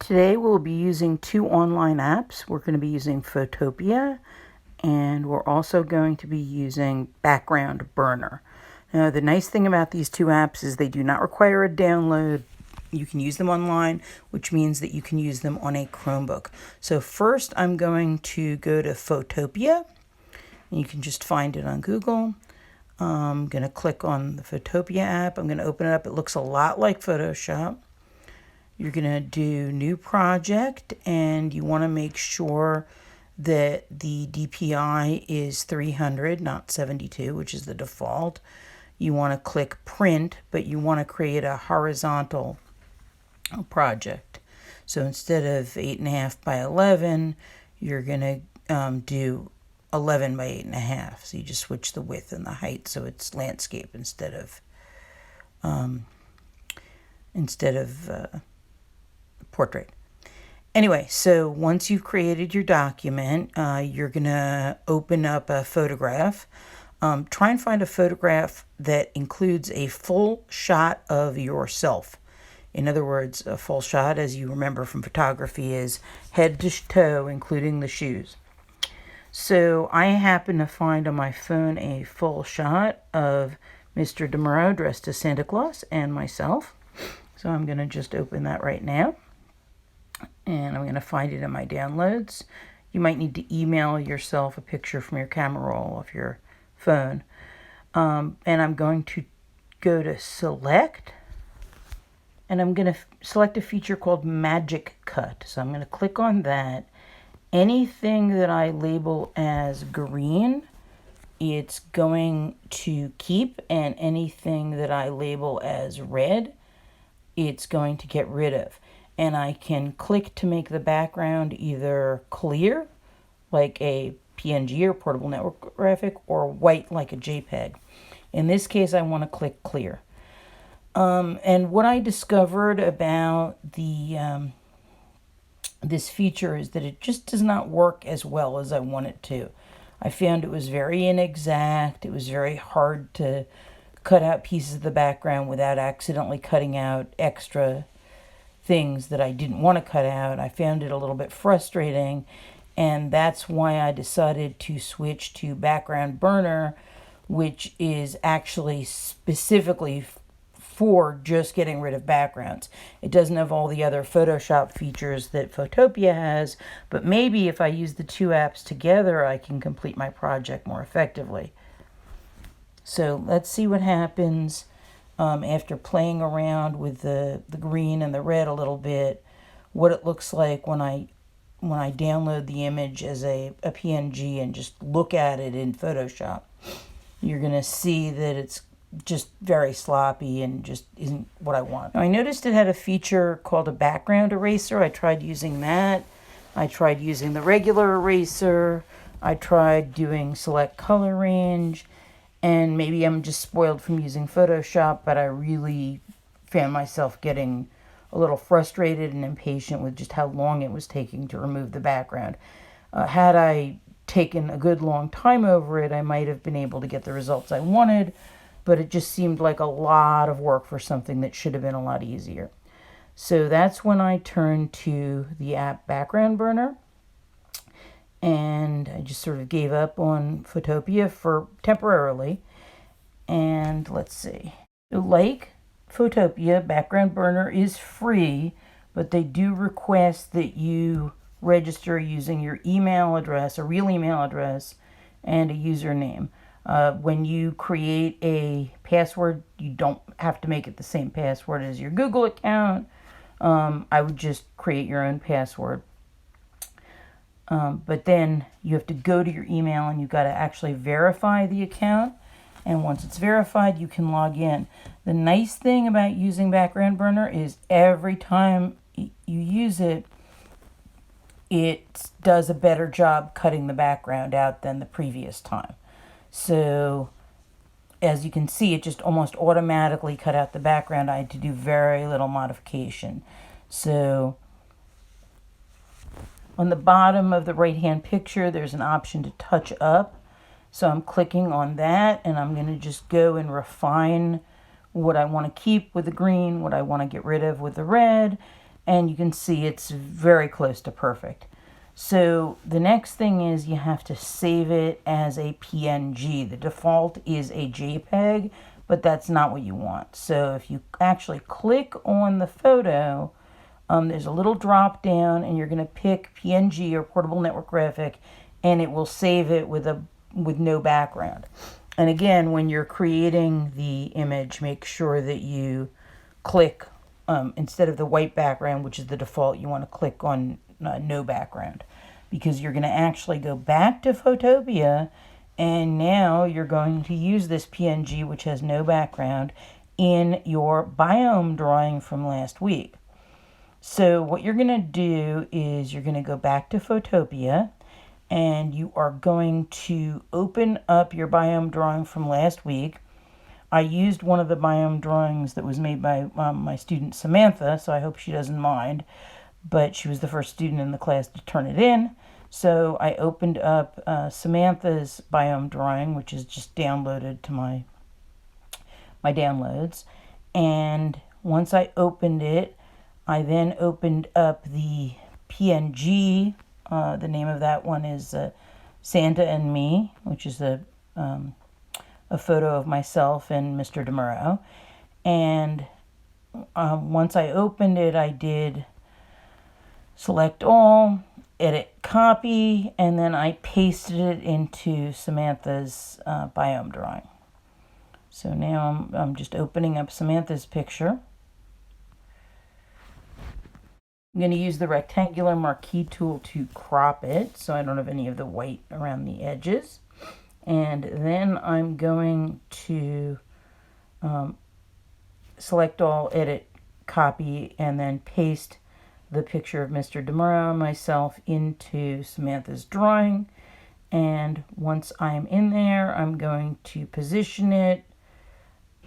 Today we'll be using two online apps. We're going to be using Photopea, and we're also going to be using Background Burner. Now, the nice thing about these two apps is they do not require a download. You can use them online, which means that you can use them on a Chromebook. So first I'm going to go to Photopea, and you can just find it on Google. I'm going to click on the Photopea app. I'm going to open it up. It looks a lot like Photoshop. You're going to do new project, and you want to make sure that the DPI is 300, not 72, which is the default. You want to click print, but you want to create a horizontal project. So instead of 8.5 by 11, you're going to do 11 by 8.5. So you just switch the width and the height so it's landscape instead of portrait. Anyway, so once you've created your document, you're going to open up a photograph. Try and find a photograph that includes a full shot of yourself. In other words, a full shot, as you remember from photography, is head to toe, including the shoes. So I happen to find on my phone a full shot of Mr. DeMuro dressed as Santa Claus and myself. So I'm going to just open that right now. And I'm going to find it in my downloads. You might need to email yourself a picture from your camera roll of your phone. And I'm going to go to select. And I'm going to select a feature called Magic Cut. So I'm going to click on that. Anything that I label as green, it's going to keep. And anything that I label as red, it's going to get rid of. And I can click to make the background either clear, like a PNG or portable network graphic, or white like a JPEG. In this case, I want to click clear. And what I discovered about this feature is that it just does not work as well as I want it to. I found it was very inexact. It was very hard to cut out pieces of the background without accidentally cutting out extra things that I didn't want to cut out. I found it a little bit frustrating, and that's why I decided to switch to Background Burner, which is actually specifically for just getting rid of backgrounds. It doesn't have all the other Photoshop features that Photopea has, but maybe if I use the two apps together, I can complete my project more effectively. So let's see what happens. After playing around with the green and the red a little bit, what it looks like when I download the image as a PNG and just look at it in Photoshop. You're going to see that it's just very sloppy and just isn't what I want. Now, I noticed it had a feature called a background eraser. I tried using that. I tried using the regular eraser. I tried doing select color range. And maybe I'm just spoiled from using Photoshop, but I really found myself getting a little frustrated and impatient with just how long it was taking to remove the background. Had I taken a good long time over it, I might have been able to get the results I wanted, but it just seemed like a lot of work for something that should have been a lot easier. So that's when I turned to the app Background Burner. And I just sort of gave up on Photopea for temporarily. And let's see. Like Photopea, Background Burner is free, but they do request that you register using your email address, a real email address, and a username. When you create a password, you don't have to make it the same password as your Google account. I would just create your own password. But then you have to go to your email and you've got to actually verify the account. And once it's verified, you can log in. The nice thing about using Background Burner is every time you use it, it does a better job cutting the background out than the previous time. So as you can see, it just almost automatically cut out the background. I had to do very little modification. So on the bottom of the right-hand picture, there's an option to touch up. So I'm clicking on that, and I'm going to just go and refine what I want to keep with the green, what I want to get rid of with the red. and you can see it's very close to perfect. So the next thing is you have to save it as a PNG. The default is a JPEG, but that's not what you want. So if you actually click on the photo, there's a little drop down, and you're going to pick PNG or portable network graphic, and it will save it with no background. And again, when you're creating the image, make sure that you click, instead of the white background, which is the default, you want to click on no background, because you're going to actually go back to Photopea, and now you're going to use this PNG, which has no background, in your biome drawing from last week. So what you're going to do is you're going to go back to Photopea, and you are going to open up your biome drawing from last week. I used one of the biome drawings that was made by my student Samantha, so I hope she doesn't mind, but she was the first student in the class to turn it in. So I opened up Samantha's biome drawing, which is just downloaded to my downloads. And once I opened it, I then opened up the PNG. The name of that one is Santa and Me, which is a photo of myself and Mr. DeMuro. And once I opened it, I did select all, edit copy, and then I pasted it into Samantha's biome drawing. So now I'm just opening up Samantha's picture. I'm going to use the rectangular marquee tool to crop it so I don't have any of the white around the edges. And then I'm going to select all, edit, copy, and then paste the picture of Mr. DeMuro and myself into Samantha's drawing. And once I'm in there, I'm going to position it,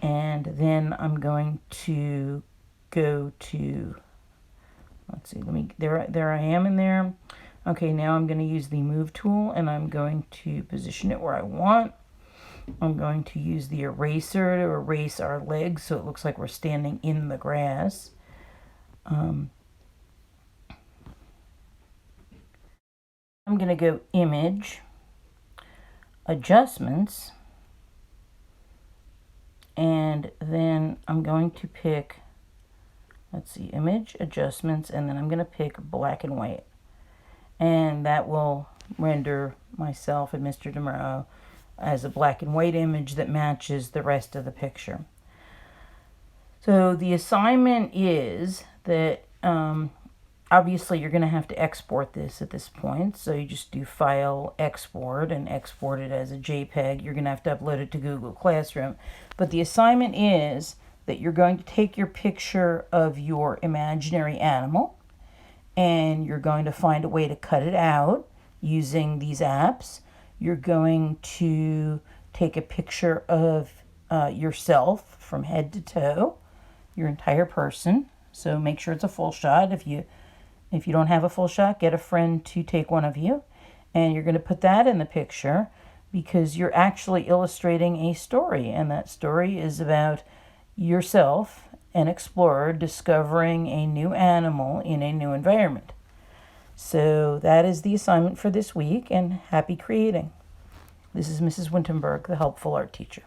and then I'm going to go to, let's see, there I am in there. Okay, now I'm going to use the move tool, and I'm going to position it where I want. I'm going to use the eraser to erase our legs so it looks like we're standing in the grass. I'm going to go Image, Adjustments, and then I'm going to pick, let's see, Image, Adjustments, and then I'm going to pick Black and White. And that will render myself and Mr. DeMuro as a black and white image that matches the rest of the picture. So the assignment is that obviously you're going to have to export this at this point. So you just do File, Export, and export it as a JPEG. You're going to have to upload it to Google Classroom. But the assignment is that you're going to take your picture of your imaginary animal, and you're going to find a way to cut it out using these apps. You're going to take a picture of yourself from head to toe, your entire person. So make sure it's a full shot. If you don't have a full shot, get a friend to take one of you. And you're going to put that in the picture because you're actually illustrating a story. And that story is about yourself, an explorer, discovering a new animal in a new environment. So that is the assignment for this week, and happy creating. This is Mrs. Wintenberg, the helpful art teacher.